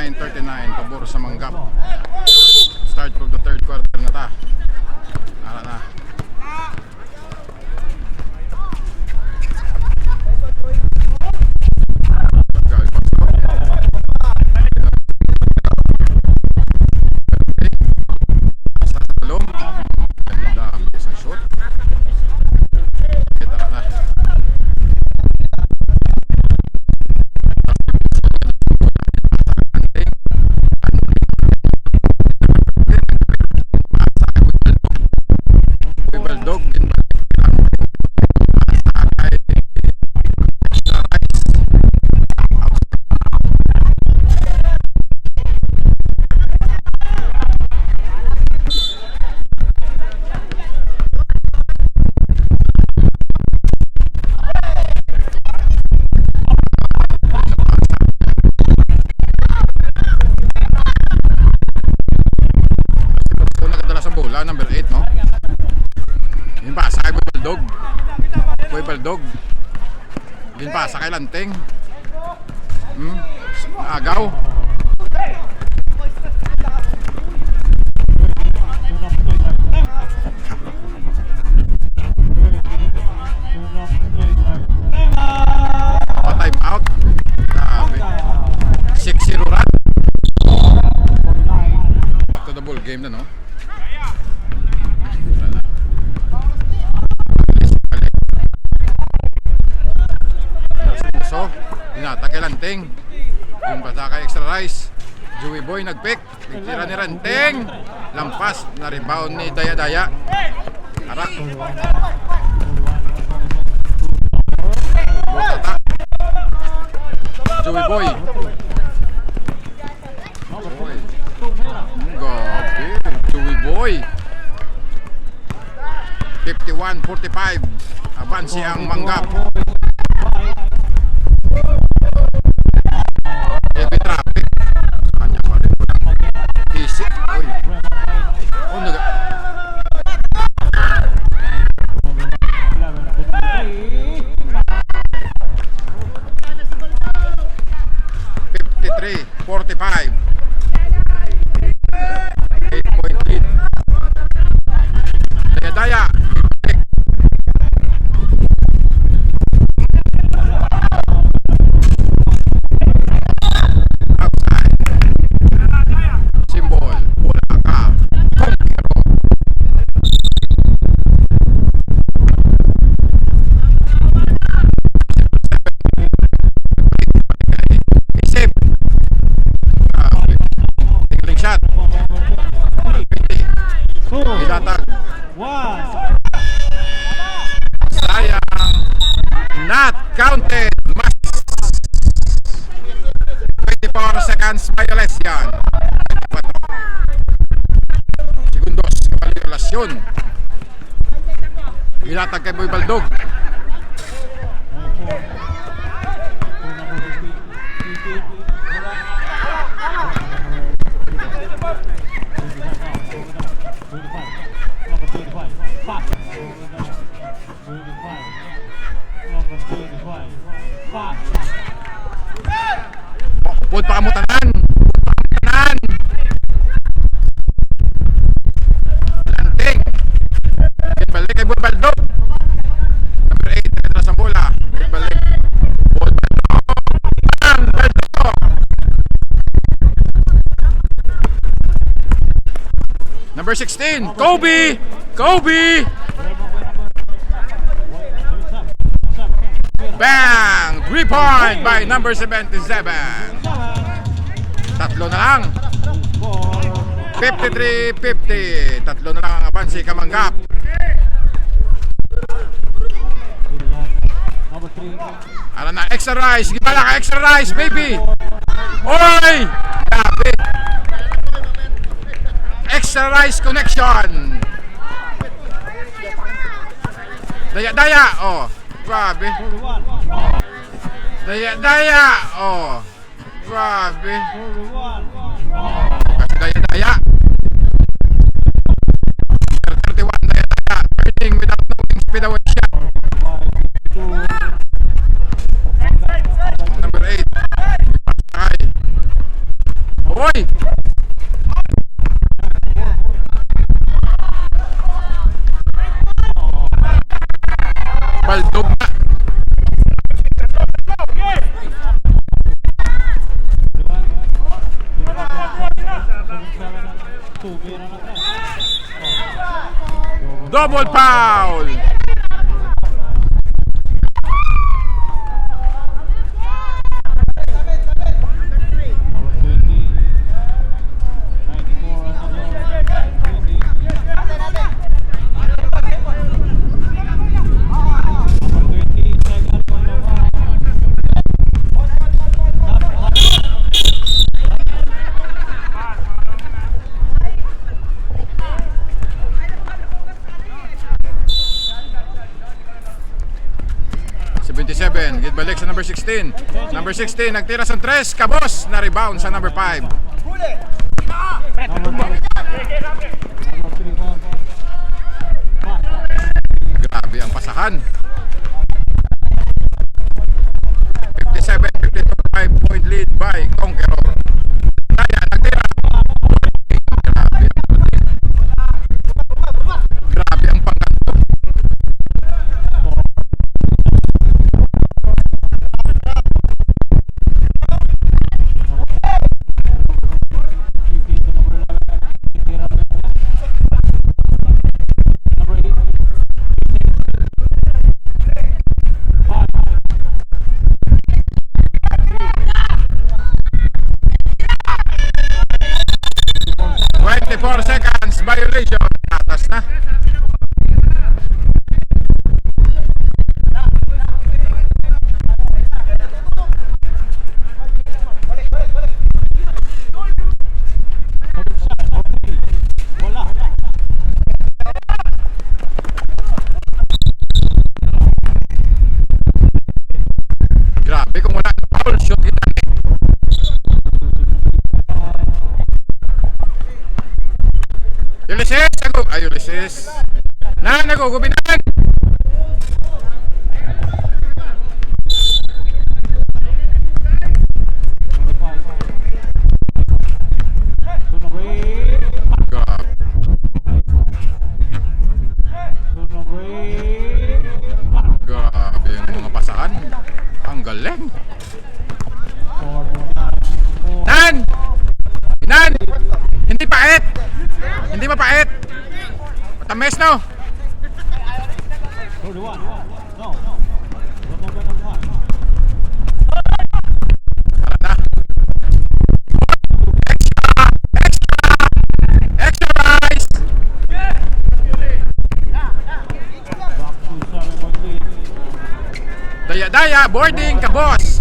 39-39 pabor sa Manggap. Start of the third quarter na ta. Ara na. Number 8, no? Yun pa, sa kay Boy Baldog. Yun pa, sa kay Lanteng. Agaw. Time out. Grabe. 6-0 run. Back to the ball game na, no? Dinata kay Lanteng. Yung bata kay Extra Rice. Joey Boy nagpick. Nagtira ni Lanteng. Lampas. Na-rebound ni Daya-Daya. Arak. Botata. Joey Boy. Gabi. Joey Boy. 51-45. Abansi ang Manggap. Heavy traffic. Kanya pa rin ko ng isip. Uy. Oh, naga. 53-45. 8-point lead. Daya-Daya. Counted. 24 seconds violation. 4 segundos violation. Ilatag kay Boy Baldog. Pud pa kamutanan. Lanteng. Balik kay Boy Baldog. Number 8 na sa bola. Balik. Boy Baldog. Number 16, Kobe. Bang! 3-point by number 77. Tatlo na lang. 53-50. Tatlo na lang ang abansi ka Manggap. Ano na, Extra Rice. Gibala ka, Extra Rice, baby. Oy! Grabe. Extra Rice connection. Daya-Daya. Oh, grabe. Daya-Daya. Oh, grabe. Kasi Daya-Daya. 31 Daya-Daya. Burning without knowing speed away shot. Number 8. Pasakay. Boy! Baldog na. Double foul. Gidbalik sa number 16. Number 16 nagtira sa 3, kabos na rebound sa number 5. Grabe ang pasahan. 57-52, 5-point lead by Conqueror. Kaya nagtira. Grabe ang pangganto. Violation, atas na. Grabe kung wala foul shot kita. Ulysses, Ulysses. Nagugubinan. Grabe yung mga pasahan. Ang galing. Nan! Hindi pait! Hindi mapait. Matamis, no? Tara na. Extra rice. Daya-daya, boarding, kabos.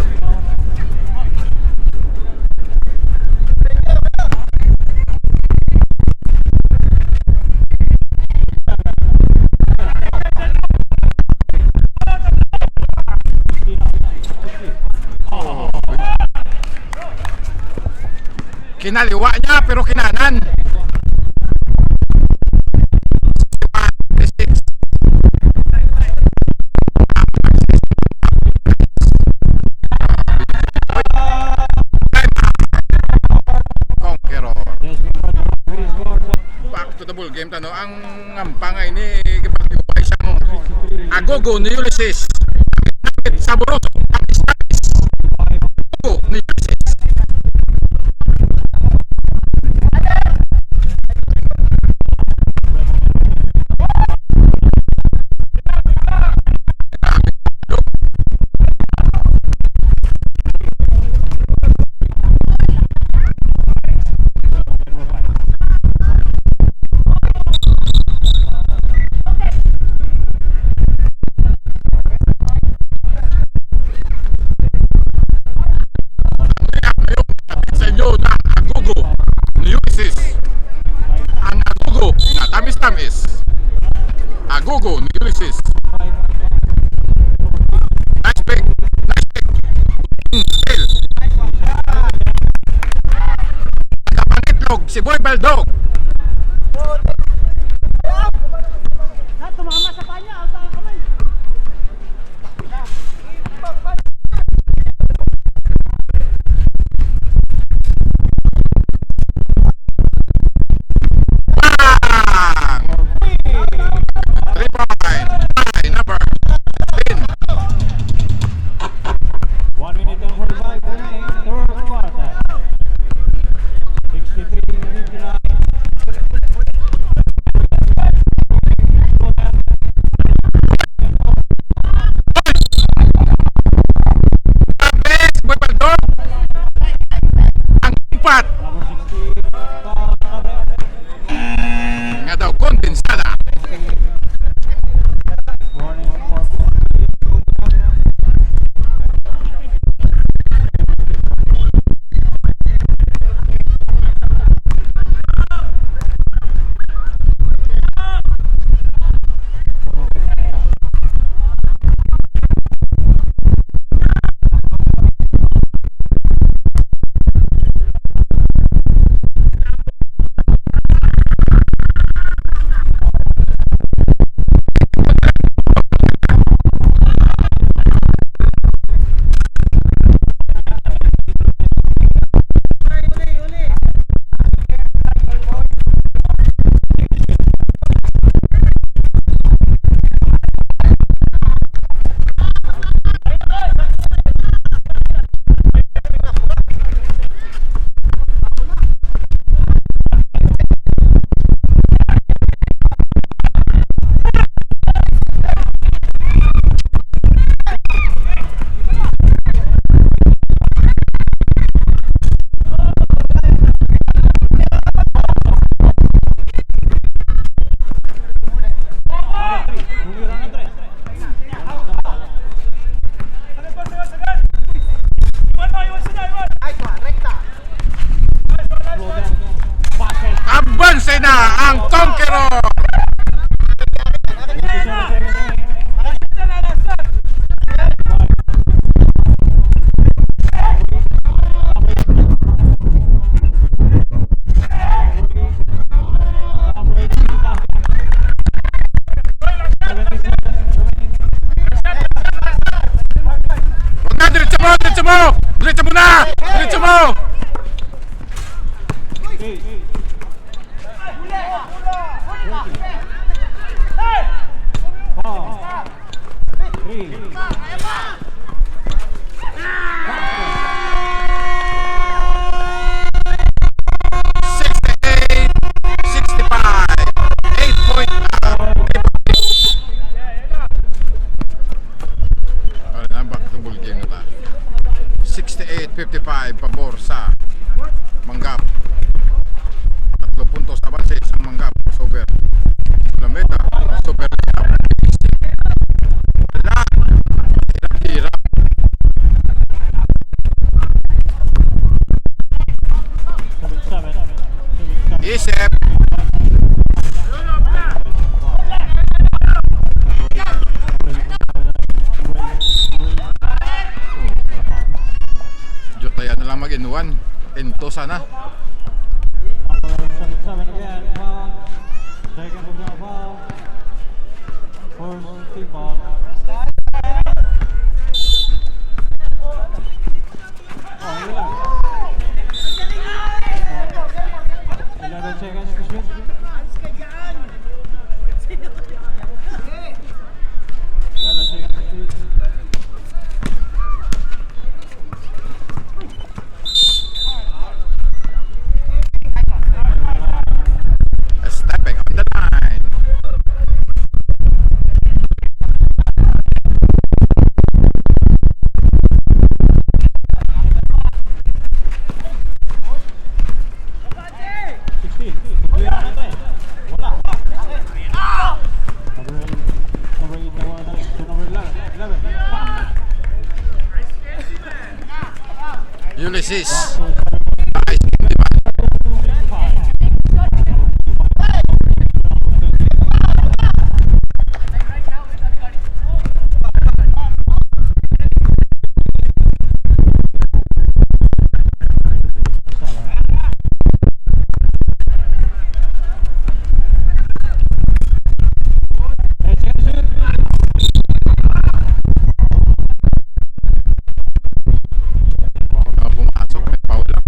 Kinaliwa niya pero kinanan. Conqueror. Back to the ball game tano. Ang ngampangay ni gipagpay siya mo. Agogo ni Ulysses. Saboroso. Agogo ni Ulysses. Tamis Agogo ni Ulysses. Nice pick. Still kapanitlog si Boy Baldog. Tumama sa kanya, sa kamay. eksena ang Conqueror. Wag na, diretso mo, diretso mo! Diretso mo na! Diretso mo! Game na ta. 68-55 pabor sa Manggap. 3 puntos avanse sa Manggap. Sober. Lameta. Sober. Wala. Hirap-hirap. Isip. Jutaya na lang mag-in-1. Ento sana. Stepping on the line. Ulysses. Nice. Pumasok, may foul lang.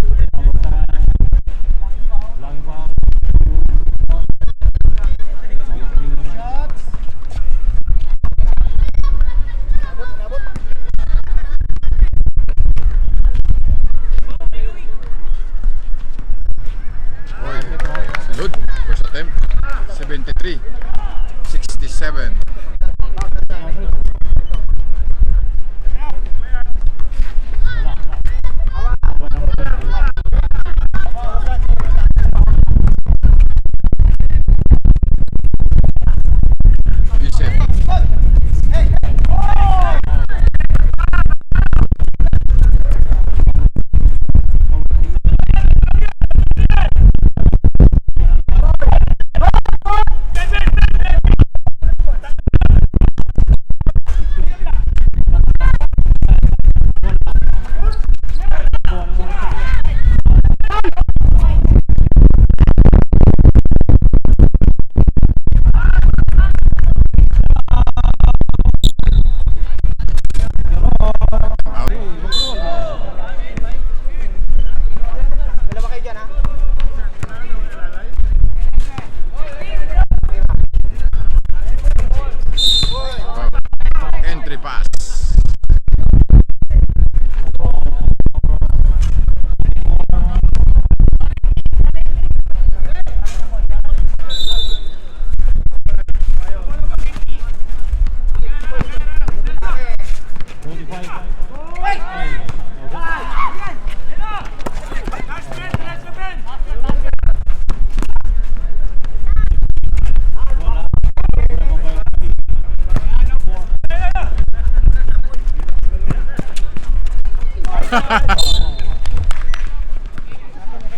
Oy, sunod. First attempt. 73-67. Entry pass.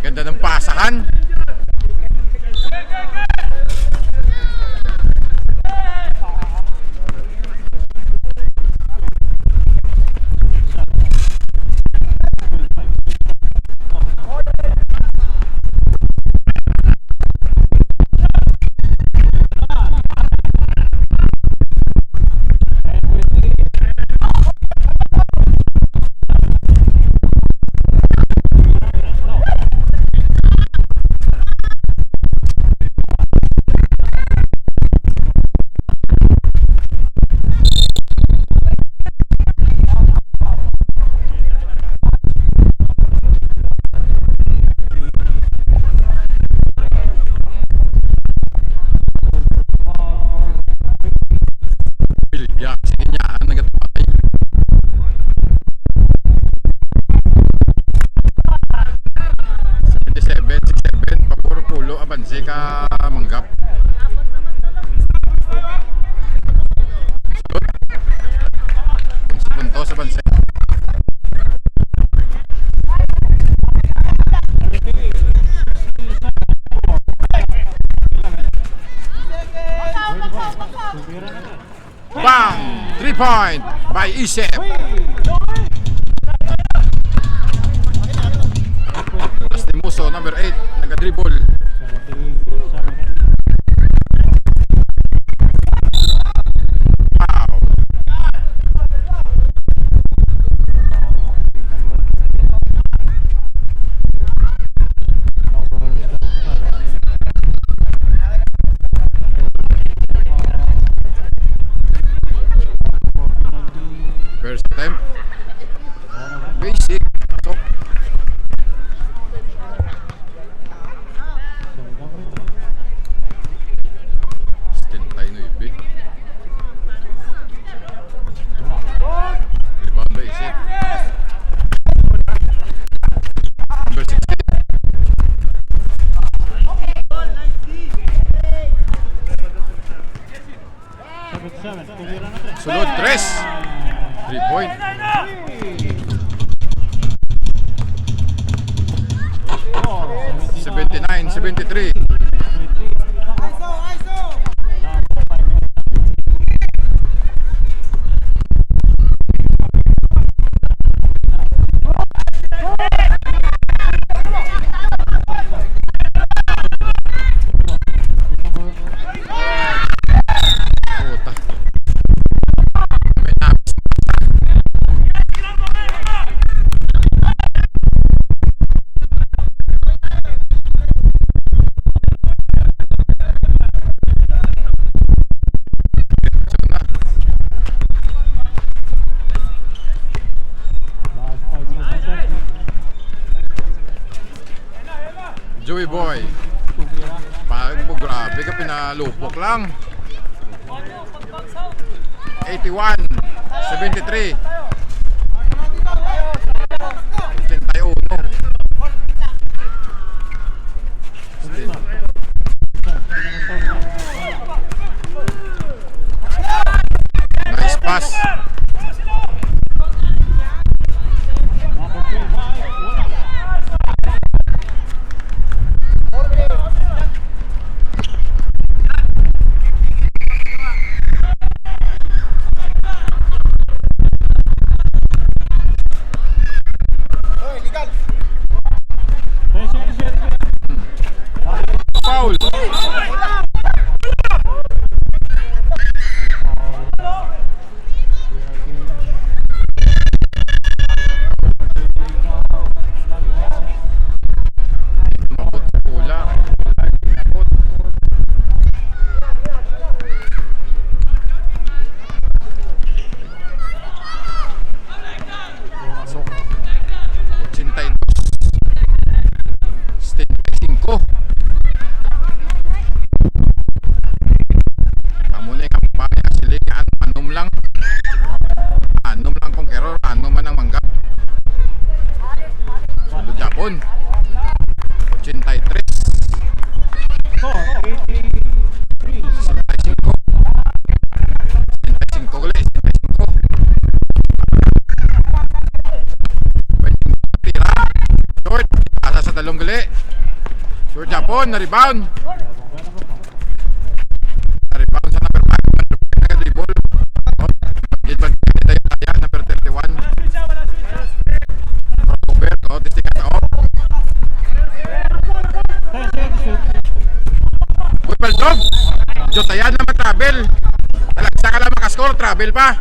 Ganda ng pasahan. 3-point by Isep. Lastimoso, number 8, nag-dribble. Wow. First attempt. Basic. Pasok. Still tayo na ibi. Rebound basic. Number 16. Sulod, 3. 3-point. /79, 73. Puta. May nabis. Joey Boy. Pag mo grabe ka, pinalupok lang. 81, 73. 81. Still. Nice pass. Foul. Mabot sa pula. Mabot. Pasok. 82. 75. Pamunay kampanya sila anom lang. Anom lang kung error, anom man ang manggap. Sulod Japon. 83. 65. 65 gali, 65. Tira. Short. Asa sa talong gali. Short Japon, na-rebound. Na-rebound sa number 5. Nag-dribble. Gitman kanita yung kaya, number 31. Crossover, no? Testing at off. Good ball dog. Jotayan na mag-travel. Talagsa ka lang makascore, travel pa.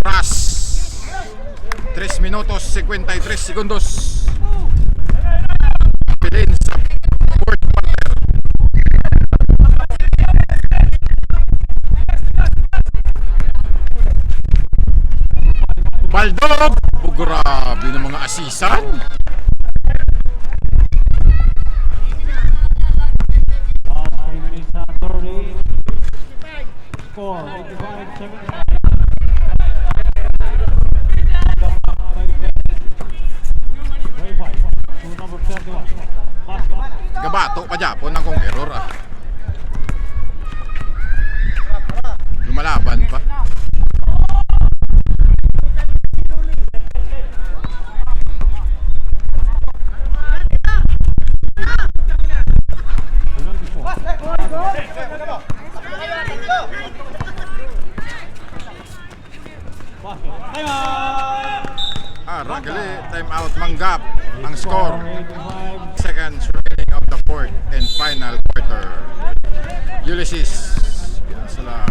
Oras 3 minutos 53 segundos. Pilin sa fourth quarter. Baldog. Oh, grabe ng mga asisan. Nabato pa Japon ng Conqueror ah. Lumalaban pa. Ragali, time out Manggap ang score. Seconds remaining of the fourth and final quarter. Ulysses. Yan sila.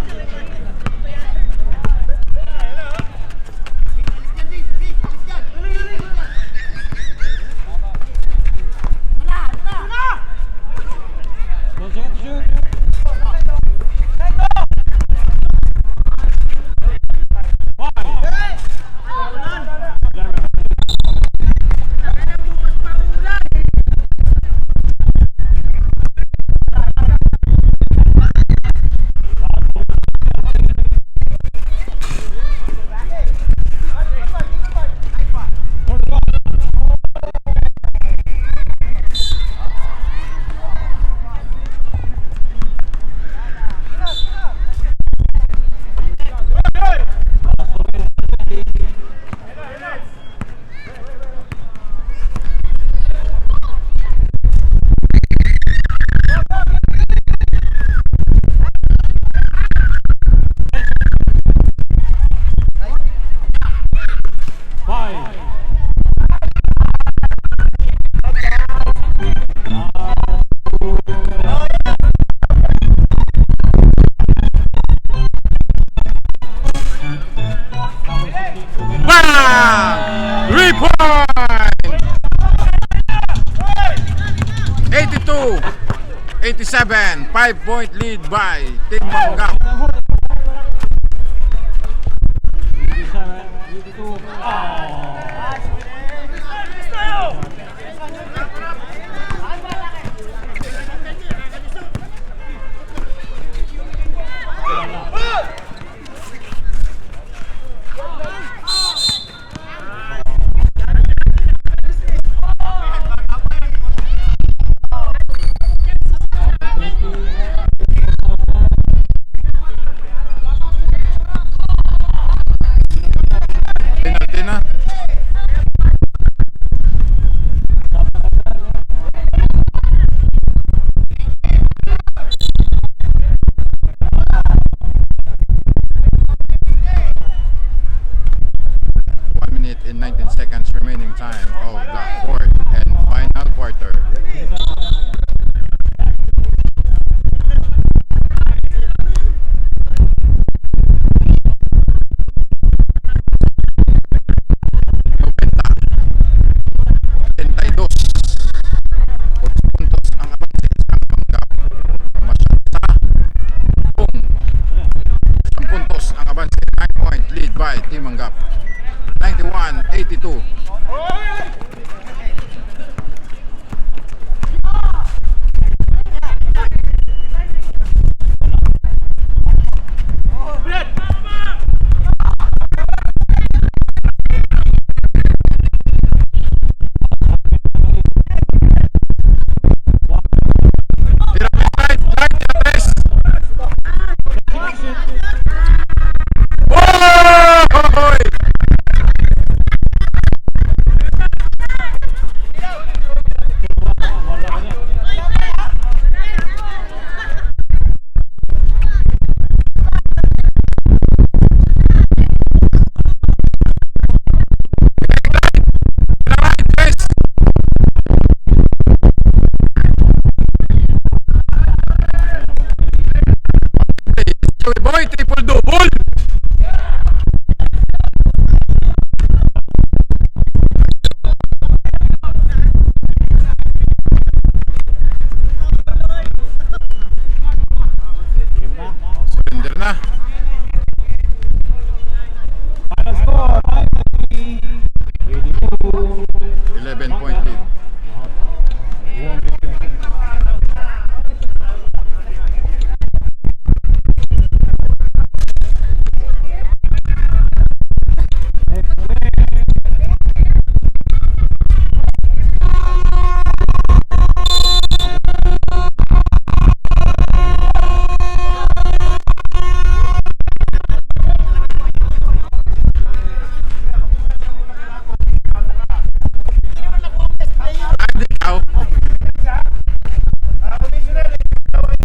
Bang! 3 points! 82-87, 5-point lead by Team Manggap. Penalty na. In 19 seconds remaining time of the fourth and final quarter. Puntos ang abanse ng Manggap. Puntos ang abanse, 9-point lead by Team Manggap. 91-82.